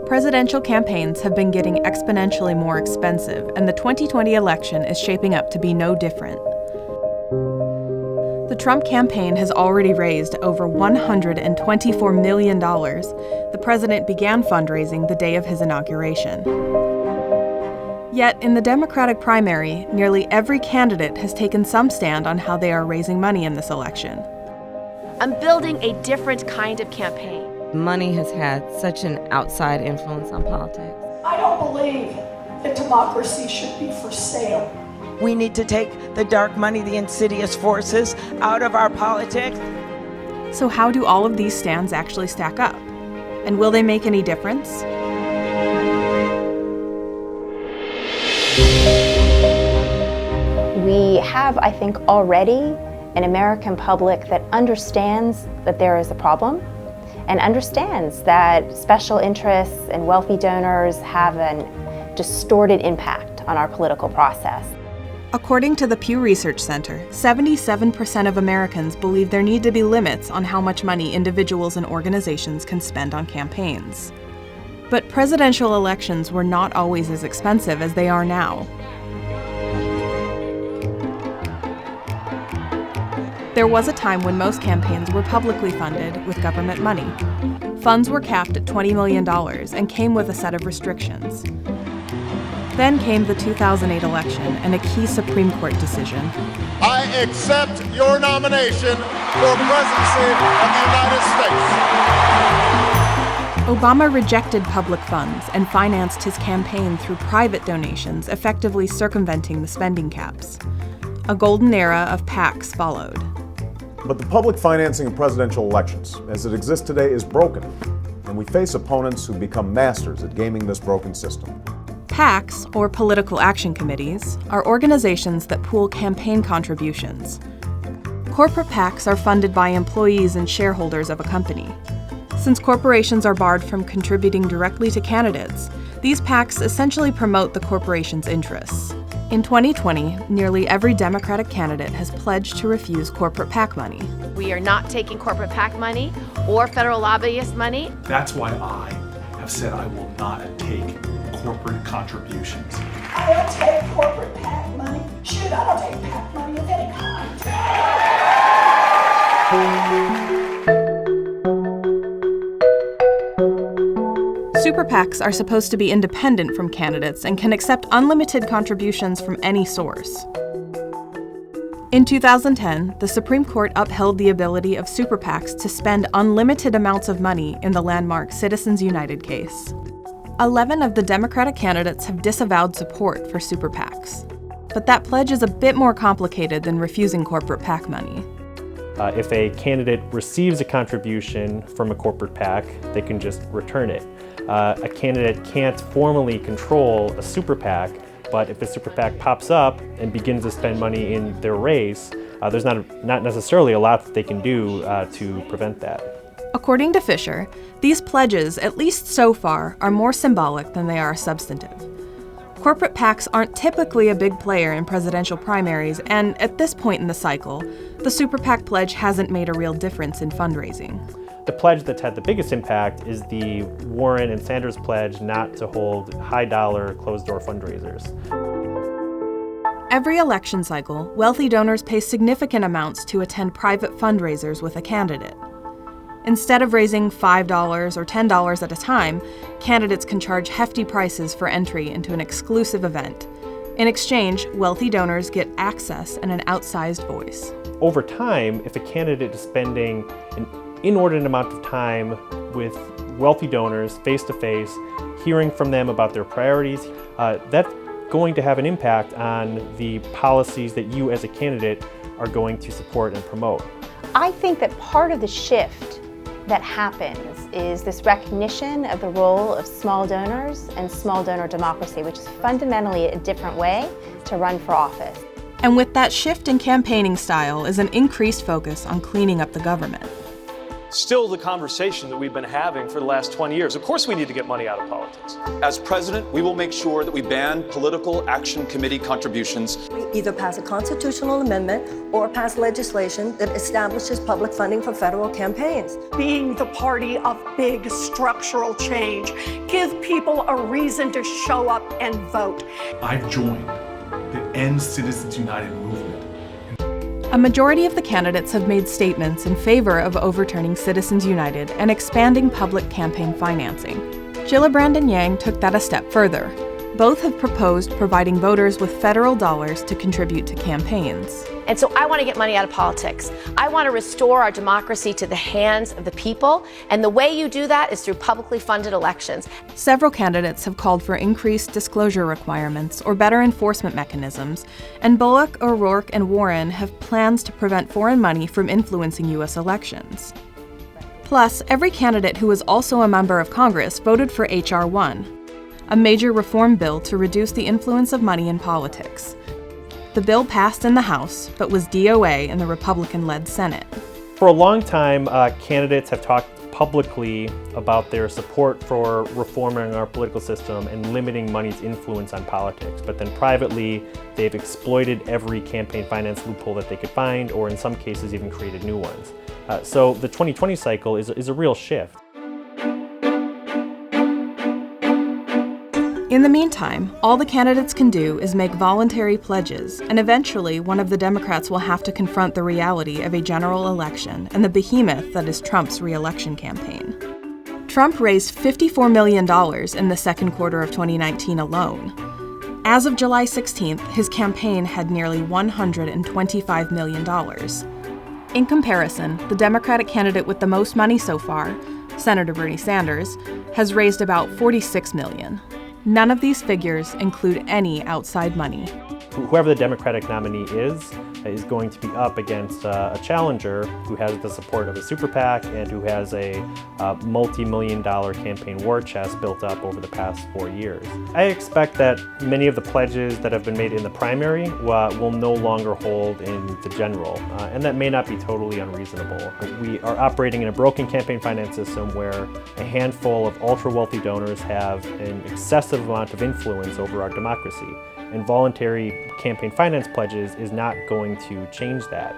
Presidential campaigns have been getting exponentially more expensive, and the 2020 election is shaping up to be no different. The Trump campaign has already raised over $124 million. The president began fundraising the day of his inauguration. Yet, in the Democratic primary, nearly every candidate has taken some stand on how they are raising money in this election. I'm building a different kind of campaign. Money has had such an outside influence on politics. I don't believe that democracy should be for sale. We need to take the dark money, the insidious forces out of our politics. So how do all of these stands actually stack up? And will they make any difference? We have, I think, already an American public that understands that there is a problem and understands that special interests and wealthy donors have a distorted impact on our political process. According to the Pew Research Center, 77% of Americans believe there need to be limits on how much money individuals and organizations can spend on campaigns. But presidential elections were not always as expensive as they are now. There was a time when most campaigns were publicly funded with government money. Funds were capped at $20 million and came with a set of restrictions. Then came the 2008 election and a key Supreme Court decision. I accept your nomination for presidency of the United States. Obama rejected public funds and financed his campaign through private donations, effectively circumventing the spending caps. A golden era of PACs followed. But the public financing of presidential elections, as it exists today, is broken, and we face opponents who become masters at gaming this broken system. PACs, or political action committees, are organizations that pool campaign contributions. Corporate PACs are funded by employees and shareholders of a company. Since corporations are barred from contributing directly to candidates, these PACs essentially promote the corporation's interests. In 2020, nearly every Democratic candidate has pledged to refuse corporate PAC money. We are not taking corporate PAC money or federal lobbyist money. That's why I have said I will not take corporate contributions. I don't take corporate PAC money. Shoot, I don't take PAC money of any kind. Super PACs are supposed to be independent from candidates and can accept unlimited contributions from any source. In 2010, the Supreme Court upheld the ability of super PACs to spend unlimited amounts of money in the landmark Citizens United case. 11 of the Democratic candidates have disavowed support for super PACs. But that pledge is a bit more complicated than refusing corporate PAC money. If a candidate receives a contribution from a corporate PAC, they can just return it. A candidate can't formally control a super PAC, but if a super PAC pops up and begins to spend money in their race, there's not necessarily a lot that they can do to prevent that. According to Fisher, these pledges, at least so far, are more symbolic than they are substantive. Corporate PACs aren't typically a big player in presidential primaries, and at this point in the cycle, the super PAC pledge hasn't made a real difference in fundraising. The pledge that's had the biggest impact is the Warren and Sanders pledge not to hold high-dollar, closed-door fundraisers. Every election cycle, wealthy donors pay significant amounts to attend private fundraisers with a candidate. Instead of raising $5 or $10 at a time, candidates can charge hefty prices for entry into an exclusive event. In exchange, wealthy donors get access and an outsized voice. Over time, if a candidate is spending an inordinate amount of time with wealthy donors face-to-face, hearing from them about their priorities, that's going to have an impact on the policies that you as a candidate are going to support and promote. I think that part of the shift that happens is this recognition of the role of small donors and small donor democracy, which is fundamentally a different way to run for office. And with that shift in campaigning style is an increased focus on cleaning up the government. still the conversation that we've been having for the last 20 years. Of course we need to get money out of politics. As president, we will make sure that we ban political action committee contributions. We either pass a constitutional amendment or pass legislation that establishes public funding for federal campaigns. Being the party of big structural change, give people a reason to show up and vote. I've joined the End Citizens United movement. A majority of the candidates have made statements in favor of overturning Citizens United and expanding public campaign financing. Gillibrand and Yang took that a step further. Both have proposed providing voters with federal dollars to contribute to campaigns. And so I want to get money out of politics. I want to restore our democracy to the hands of the people, and the way you do that is through publicly funded elections. Several candidates have called for increased disclosure requirements or better enforcement mechanisms, and Bullock, O'Rourke, and Warren have plans to prevent foreign money from influencing U.S. elections. Plus, every candidate who was also a member of Congress voted for H.R. 1, a major reform bill to reduce the influence of money in politics. The bill passed in the House, but was DOA in the Republican-led Senate. For a long time, candidates have talked publicly about their support for reforming our political system and limiting money's influence on politics. But then privately, they've exploited every campaign finance loophole that they could find, or in some cases even created new ones. So the 2020 cycle is a real shift. In the meantime, all the candidates can do is make voluntary pledges, and eventually one of the Democrats will have to confront the reality of a general election and the behemoth that is Trump's re-election campaign. Trump raised $54 million in the second quarter of 2019 alone. As of July 16th, his campaign had nearly $125 million. In comparison, the Democratic candidate with the most money so far, Senator Bernie Sanders, has raised about $46 million. None of these figures include any outside money. Whoever the Democratic nominee is going to be up against a challenger who has the support of a super PAC and who has a multi-million-dollar campaign war chest built up over the past 4 years. I expect that many of the pledges that have been made in the primary will no longer hold in the general, and that may not be totally unreasonable. We are operating in a broken campaign finance system where a handful of ultra-wealthy donors have an excessive amount of influence over our democracy. And voluntary campaign finance pledges is not going to change that.